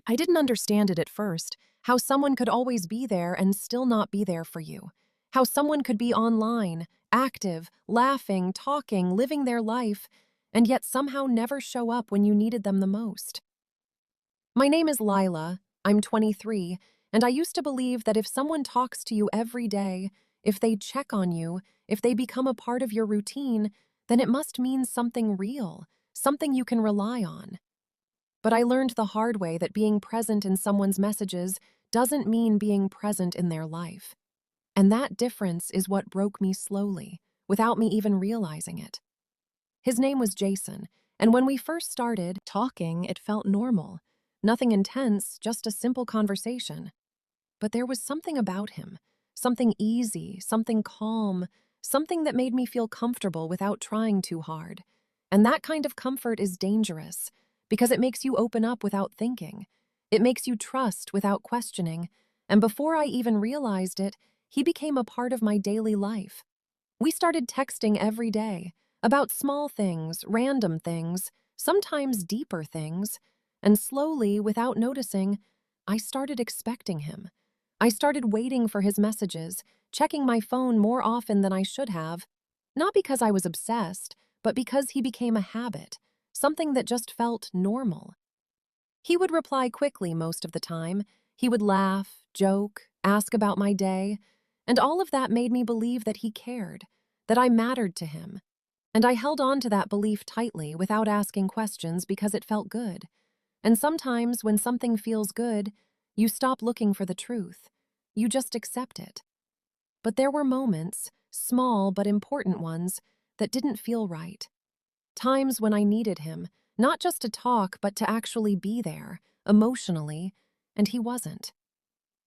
I didn't understand it at first, how someone could always be there and still not be there for you. How someone could be online, active, laughing, talking, living their life, and yet somehow never show up when you needed them the most. My name is Lila, I'm 23, and I used to believe that if someone talks to you every day, if they check on you, if they become a part of your routine, then it must mean something real, something you can rely on. But I learned the hard way that being present in someone's messages doesn't mean being present in their life. And that difference is what broke me slowly, without me even realizing it. His name was Jason, and when we first started talking, it felt normal. Nothing intense, just a simple conversation. But there was something about him, something easy, something calm, something that made me feel comfortable without trying too hard. And that kind of comfort is dangerous because it makes you open up without thinking. It makes you trust without questioning. And before I even realized it, he became a part of my daily life. We started texting every day about small things, random things, sometimes deeper things. And slowly, without noticing, I started expecting him. I started waiting for his messages, checking my phone more often than I should have, not because I was obsessed, but because he became a habit, something that just felt normal. He would reply quickly most of the time. He would laugh, joke, ask about my day, and all of that made me believe that he cared, that I mattered to him. And I held on to that belief tightly without asking questions because it felt good. And sometimes when something feels good, you stop looking for the truth. You just accept it. But there were moments, small but important ones, that didn't feel right. Times when I needed him, not just to talk, but to actually be there, emotionally, and he wasn't.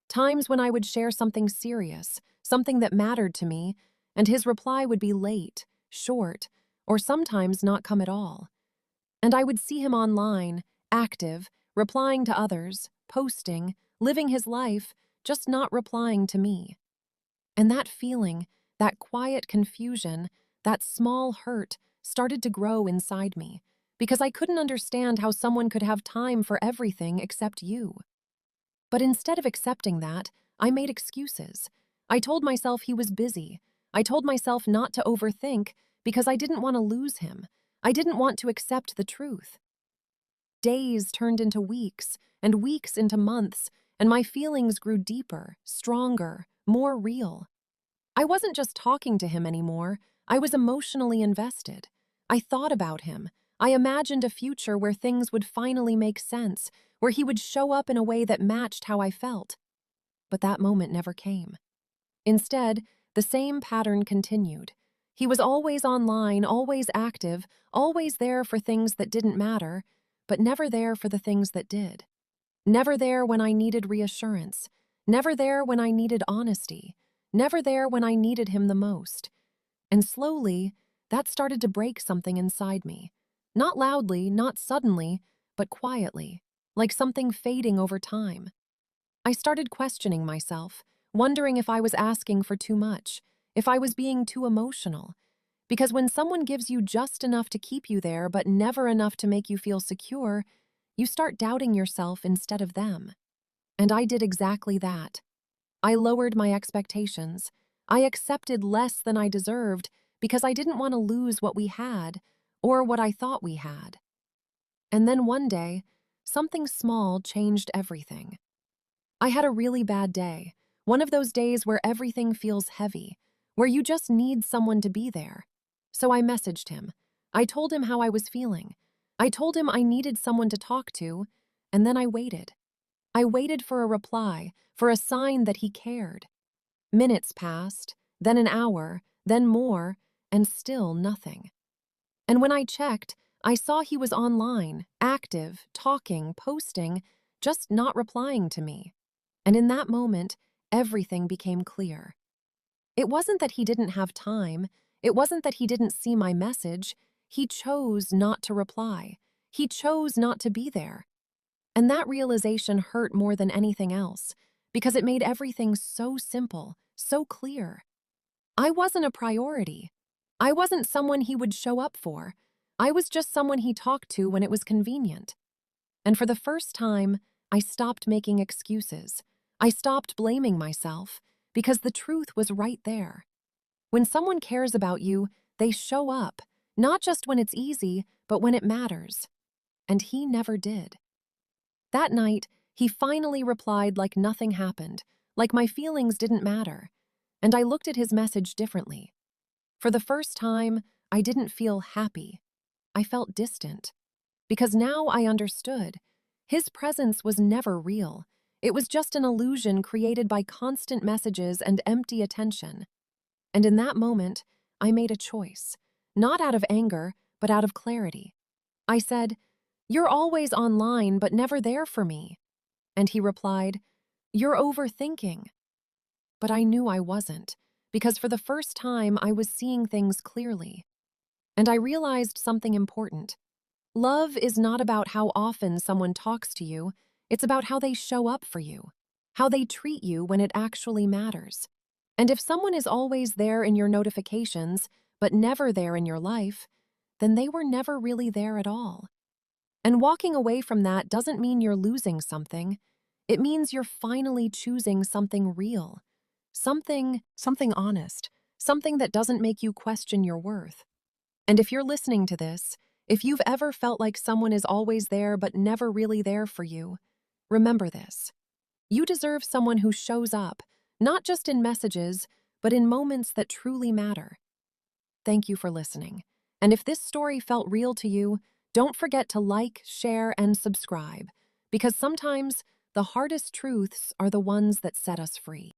Times when I would share something serious, something that mattered to me, and his reply would be late, short, or sometimes not come at all. And I would see him online, active, replying to others, posting, living his life, just not replying to me. And that feeling, that quiet confusion, that small hurt started to grow inside me because I couldn't understand how someone could have time for everything except you. But instead of accepting that, I made excuses. I told myself he was busy. I told myself not to overthink because I didn't want to lose him. I didn't want to accept the truth. Days turned into weeks, and weeks into months, and my feelings grew deeper, stronger, more real. I wasn't just talking to him anymore, I was emotionally invested. I thought about him. I imagined a future where things would finally make sense, where he would show up in a way that matched how I felt. But that moment never came. Instead, the same pattern continued. He was always online, always active, always there for things that didn't matter, but never there for the things that did. Never there when I needed reassurance. Never there when I needed honesty. Never there when I needed him the most. And slowly, that started to break something inside me. Not loudly, not suddenly, but quietly, like something fading over time. I started questioning myself, wondering if I was asking for too much, if I was being too emotional. Because when someone gives you just enough to keep you there, but never enough to make you feel secure, you start doubting yourself instead of them. And I did exactly that. I lowered my expectations. I accepted less than I deserved because I didn't want to lose what we had or what I thought we had. And then one day, something small changed everything. I had a really bad day, one of those days where everything feels heavy, where you just need someone to be there. So I messaged him. I told him how I was feeling. I told him I needed someone to talk to, and then I waited. I waited for a reply, for a sign that he cared. Minutes passed, then an hour, then more, and still nothing. And when I checked, I saw he was online, active, talking, posting, just not replying to me. And in that moment, everything became clear. It wasn't that he didn't have time. It wasn't that he didn't see my message. He chose not to reply. He chose not to be there. And that realization hurt more than anything else, because it made everything so simple, so clear. I wasn't a priority. I wasn't someone he would show up for. I was just someone he talked to when it was convenient. And for the first time, I stopped making excuses. I stopped blaming myself because the truth was right there. When someone cares about you, they show up, not just when it's easy, but when it matters. And he never did. That night, he finally replied like nothing happened, like my feelings didn't matter. And I looked at his message differently. For the first time, I didn't feel happy. I felt distant. Because now I understood. His presence was never real. It was just an illusion created by constant messages and empty attention. And in that moment, I made a choice. Not out of anger, but out of clarity. I said, "You're always online, but never there for me." And he replied, "You're overthinking." But I knew I wasn't, because for the first time I was seeing things clearly. And I realized something important. Love is not about how often someone talks to you, it's about how they show up for you, how they treat you when it actually matters. And if someone is always there in your notifications, but never there in your life, then they were never really there at all. And walking away from that doesn't mean you're losing something. It means you're finally choosing something real, something honest, something that doesn't make you question your worth. And if you're listening to this, if you've ever felt like someone is always there but never really there for you, remember this. You deserve someone who shows up, not just in messages, but in moments that truly matter. Thank you for listening. And if this story felt real to you, don't forget to like, share, and subscribe, because sometimes the hardest truths are the ones that set us free.